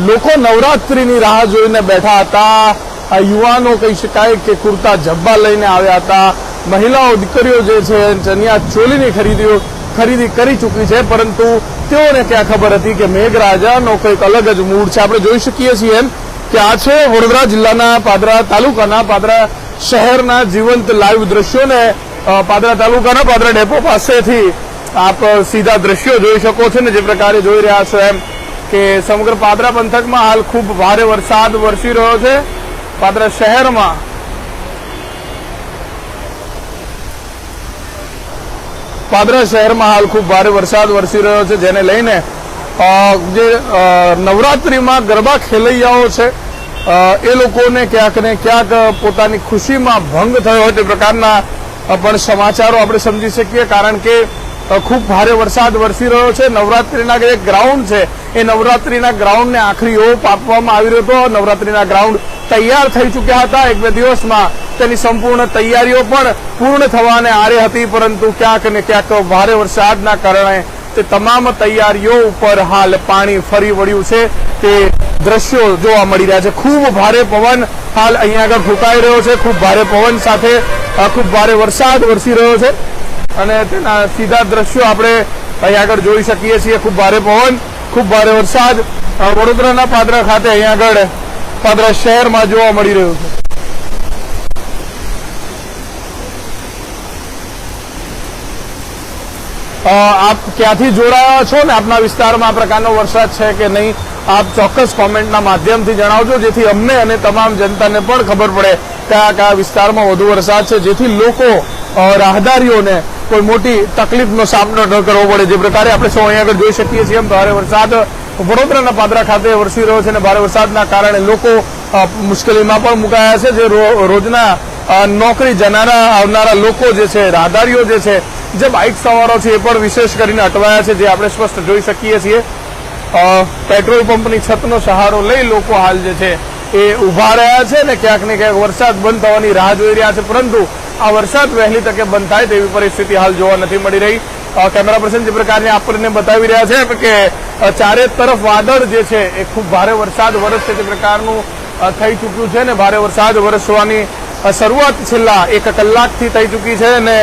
લોકો નવરાત્રીની રાહ જોઈને બેઠા હતા। આ યુવાનો કહી શકાય કે કુર્તા જબ્બા લઈને આવ્યા હતા। મહિલાઓ દીકરીઓ જે છે ચણિયા ચોલીની ખરીદી કરી ચૂકી છે, પરંતુ તેઓને ક્યાં ખબર હતી કે મેઘરાજાનો કંઈક અલગ જ મૂડ છે। આપણે જોઈ શકીએ છીએ એમ કે આ છે વડોદરા જિલ્લાના પાદરા તાલુકાના પાદરા શહેરના જીવંત લાઈવ દ્રશ્યોને પાદરા તાલુકાના પાદરા ડેપો પાસેથી આપ સીધા દ્રશ્યો જોઈ શકો છો ને જે પ્રકારે જોઈ રહ્યા છો એમ કે સમગ્ર પાદરા પંથકમાં હાલ ખૂબ ભારે વરસાદ વરસી રહ્યો છે। પાદરા શહેરમાં હાલ ખૂબ ભારે વરસાદ વરસી રહ્યો છે, જેને લઈને જે નવરાત્રીમાં ગરબા ખેલૈયાઓ છે એ લોકોને ક્યાંક ને ક્યાંક પોતાની ખુશીમાં ભંગ થયો હોય તે પ્રકારના પણ સમાચારો આપણે સમજી શકીએ, કારણ કે ખૂબ ભારે વરસાદ વરસી રહ્યો છે। નવરાત્રીના જે ગ્રાઉન્ડ છે એ નવરાત્રીના ગ્રાઉન્ડને આખરી ઓપ આપવામાં આવી રહ્યો હતો। નવરાત્રીના ગ્રાઉન્ડ તૈયાર થઈ ચૂક્યા હતા। 1-2 દિવસમાં તેની સંપૂર્ણ તૈયારીઓ પણ પૂર્ણ થવાને આરે હતી, પરંતુ ક્યાંક ને ક્યાંક ભારે વરસાદના કારણે તે તમામ તૈયારીઓ ઉપર હાલ પાણી ફરી વળ્યું છે। તે દ્રશ્યો જોવા મળી રહ્યા છે। ખૂબ ભારે પવન હાલ અહીંયા આગળ ફૂંકાઈ રહ્યો છે। ખૂબ ભારે પવન સાથે ખૂબ ભારે વરસાદ વરસી રહ્યો છે અને તેના સીધા દ્રશ્યો આપણે અહીંયા આગળ જોઈ શકીએ છીએ। ખૂબ ભારે પવન, ખૂબ ભારે વરસાદ વડોદરાના પાદરા ખાતે અહીંયા આગળ પાદરા શહેરમાં જોવા મળી રહ્યું છે। આપ ક્યાંથી જોડાયા છો ને આપના વિસ્તારમાં આ પ્રકારનો વરસાદ છે કે નહીં, આપ ચોક્કસ કોમેન્ટના માધ્યમથી જણાવજો, જેથી અમને અને તમામ જનતાને પણ ખબર પડે કયા કયા વિસ્તારમાં વધુ વરસાદ છે, જેથી લોકો રાહદારીઓને કોઈ મોટી તકલીફનો સામનો ન કરવો પડે। જે પ્રકારે આપણે સૌ અહીંયા આગળ જોઈ શકીએ છીએ એમ ભારે વરસાદ વડોદરાના પાદરા ખાતે વરસી રહ્યો છે અને ભારે વરસાદના કારણે લોકો મુશ્કેલીમાં પણ મુકાયા છે। જે રોજના નોકરી જનારા આવનારા લોકો જે છે, રાહદારીઓ જે છે, જે બાઇક સવારો છે એ પણ વિશેષ કરીને અટવાયા છે, જે આપણે સ્પષ્ટ જોઈ શકીએ છીએ। પેટ્રોલ પંપની છતનો સહારો લઈ લોકો હાલ જે છે એ ઉભા રહ્યા છે ને ક્યાંક ને ક્યાંક વરસાદ બંધ થવાની રાહ જોઈ રહ્યા છે, પરંતુ આ વરસાદ વહેલી તકે બંધ થાય તેવી પરિસ્થિતિ હાલ જોવા નથી મળી રહી। કેમેરા પર્સન જે પ્રકારની આપણને બતાવી રહ્યા છે કે ચારે તરફ વાદળ જે છે એ ખૂબ ભારે વરસાદ વરસશે તે પ્રકારનું થઈ ચૂક્યું છે ને ભારે વરસાદ વરસવાની શરૂઆત છેલ્લા 1 કલાકથી થઈ ચૂકી છે અને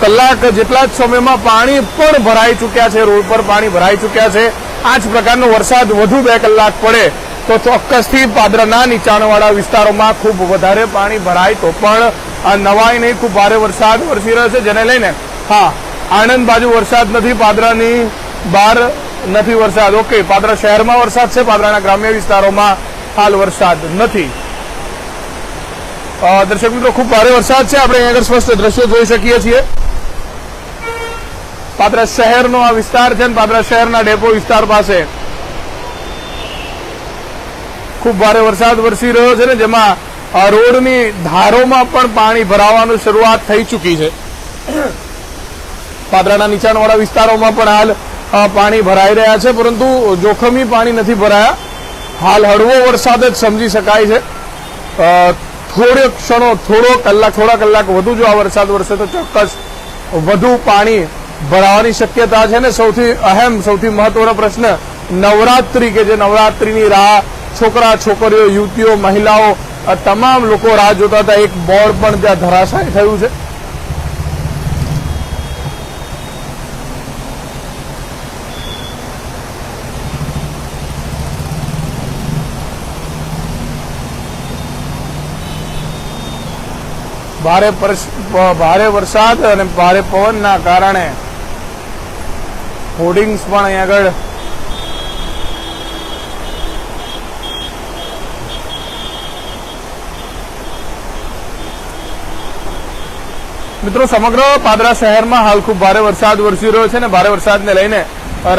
કલાક જેટલા જ સમયમાં પાણી પણ ભરાઈ ચૂક્યા છે, રોડ પર પાણી ભરાઈ ચૂક્યા છે। આ જ પ્રકારનો વરસાદ વધુ 2 કલાક પડે તો ચોક્કસથી પાદરાના નીચાણવાળા વિસ્તારોમાં ખૂબ વધારે પાણી ભરાય તો પણ નવાઈ નહીં, ખૂબ ભારે વરસાદ વરસી રહ્યો છે, જેને લઈને આણંદ બાજુ વરસાદ નથી, પાદરાની બહાર નથી વરસાદ। ઓકે, પાદરા શહેરમાં વરસાદ છે, પાદરાના ગ્રામ્ય વિસ્તારોમાં હાલ વરસાદ નથી। દર્શક મિત્રો, ખૂબ ભારે વરસાદ છે, આપણે અહીં આગળ સ્પષ્ટ દ્રશ્યો જોઈ શકીએ છીએ। પાદરા શહેરનો આ વિસ્તાર છે, પાદરા શહેરના ડેપો વિસ્તાર પાસે ખૂબ ભારે વરસાદ વરસી રહ્યો છે ને જેમાં રોડની ધારોમાં પણ પાણી ભરાવાની શરૂઆત થઈ ચૂકી છે। પાદરાના નીચાણવાળા વિસ્તારોમાં પણ હાલ પાણી ભરાઈ રહ્યા છે, પરંતુ જોખમી પાણી નથી ભરાયા। હાલ હળવો વરસાદ જ સમજી શકાય છે। થોડા કલાક વધુ જો આ વરસાદ વરસે તો ચોક્કસ વધુ પાણી ભરાવાની શક્યતા છે ને સૌથી અહેમ, સૌથી મહત્વનો પ્રશ્ન નવરાત્રી, કે જે નવરાત્રીની રાહ છોકરા છોકરીઓ, યુવતીઓ, મહિલાઓ તમામ લોકો રાહ જોતા હતા। એક બોર્ડ પણ ત્યાં ધરાશાયી થયું છે। ભારે વરસાદ અને ભારે પવનના કારણે હોર્ડિંગ્સ પણ અહીં આગળ મિત્રો સમગ્ર પાદરા શહેરમાં હાલ ખૂબ ભારે વરસાદ વરસી રહ્યો છે અને ભારે વરસાદને લઈને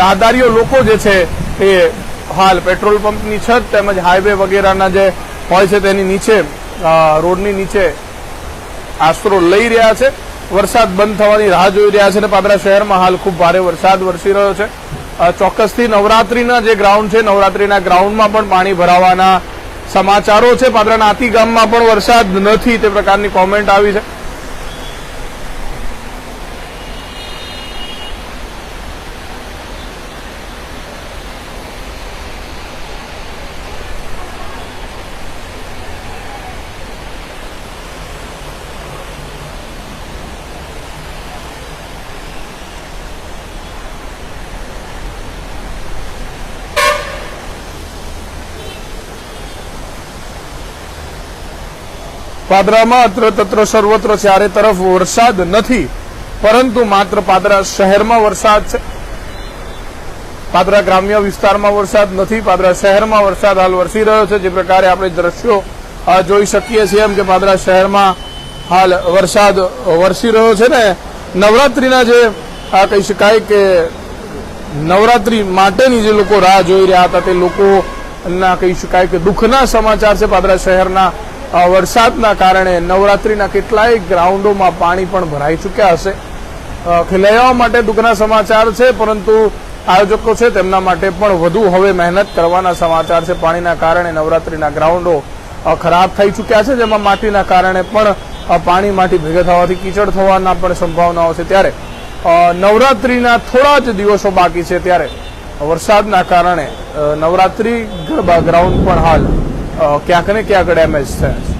રાહદારીઓ લોકો જે છે એ હાલ પેટ્રોલ પંપની છત તેમજ હાઈવે વગેરેના જે હોય છે તેની નીચે, રોડની નીચે આશરો લઈ રહ્યા છે। વરસાદ બંધ થવાની રાહ જોઈ રહ્યા છે અને પાદરા શહેરમાં હાલ ખૂબ ભારે વરસાદ વરસી રહ્યો છે। ચોક્કસથી નવરાત્રીના જે ગ્રાઉન્ડ છે, નવરાત્રીના ગ્રાઉન્ડમાં પણ પાણી ભરાવાના સમાચારો છે। પાદરાના આતી ગામમાં પણ વરસાદ નથી તે પ્રકારની કોમેન્ટ આવી છે। પાદરામાં અત્ર તત્ર સર્વત્ર ચારે તરફ વરસાદ નથી, પરંતુ માત્ર પાદરા શહેરમાં વરસાદ છે. પાદરા ગ્રામ્ય વિસ્તારમાં વરસાદ નથી, પાદરા શહેરમાં વરસાદ હાલ વરસી રહ્યો છે. જે પ્રકારે આપણે દ્રશ્યો જોઈ શકીએ છીએ એમ કે પાદરા શહેરમાં હાલ વરસાદ વરસી રહ્યો છે ને નવરાત્રીના જે કહી શકાય કે નવરાત્રી માટેની જે લોકો રાહ જોઈ રહ્યા હતા તે લોકોના કહી શકાય કે દુઃખના સમાચાર છે. પાદરા શહેરના વરસાદના કારણે નવરાત્રીના કેટલાય ગ્રાઉન્ડોમાં પાણી પણ ભરાઈ ચૂક્યા હશે. ખેલૈયાઓ માટે દુઃખના સમાચાર છે, પરંતુ આયોજકો છે તેમના માટે પણ વધુ હવે મહેનત કરવાના સમાચાર છે. પાણીના કારણે નવરાત્રીના ગ્રાઉન્ડો ખરાબ થઈ ચૂક્યા છે, જેમાં માટીના કારણે પણ પાણી માટી ભેગા થવાથી કીચડ થવાના પણ સંભાવનાઓ છે. ત્યારે નવરાત્રીના થોડા જ દિવસો બાકી છે, ત્યારે વરસાદના કારણે નવરાત્રી ગરબા ગ્રાઉન્ડ પણ હાલ ક્યાંક ને ક્યાંક ડેમેજ થયા છે.